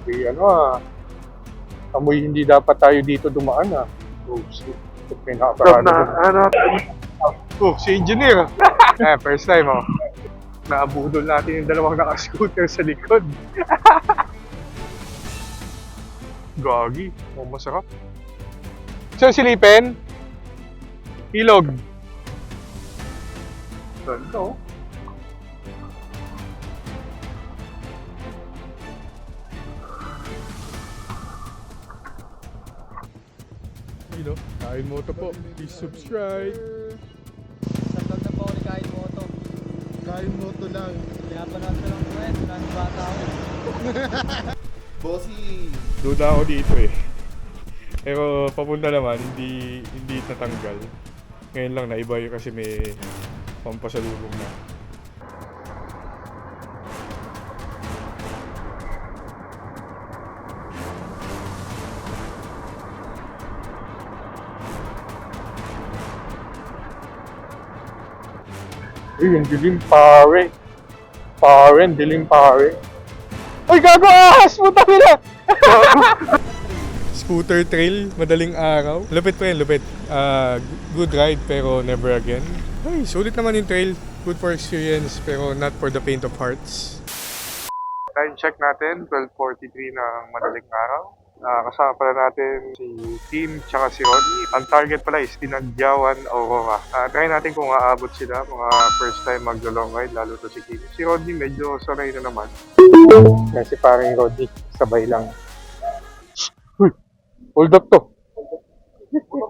May amoy hindi dapat tayo dito dumaan Oh, shit. May nakaparado doon. Oh, si engineer. First time naabudol natin yung dalawang naka-scooter sa likod. Gagi. Masarap. Saan silipin? Ilog. Ganda Kain mo to po. Please subscribe. Sa vlog na po ako ni Kain Moto. Kain mo to lang. Pinapanood ko lang po nang bata ako. Bossy! Duda ako dito Pero papunta naman, hindi natanggal. Ngayon lang naiba kasi may pampasalubong na. Yung dilim pare. Dilim pare. Ay, gago ahas! Puta nila! Scooter trail, madaling araw. Lupit pa yun, lupit. Good ride pero never again. Ay, sulit naman yung trail. Good for experience pero not for the faint of hearts. Time check natin, 12:43 ng madaling araw. Kasama pala natin si Tim tsaka si Rodney. Ang target pala is Tinagyawan, Aurora. Try natin kung aabot sila, mga first time maglo-long ride, lalo to si Tim. Si Rodney medyo sanay na naman. Kasi parang Rodney, sabay lang. Uy! Hold up to!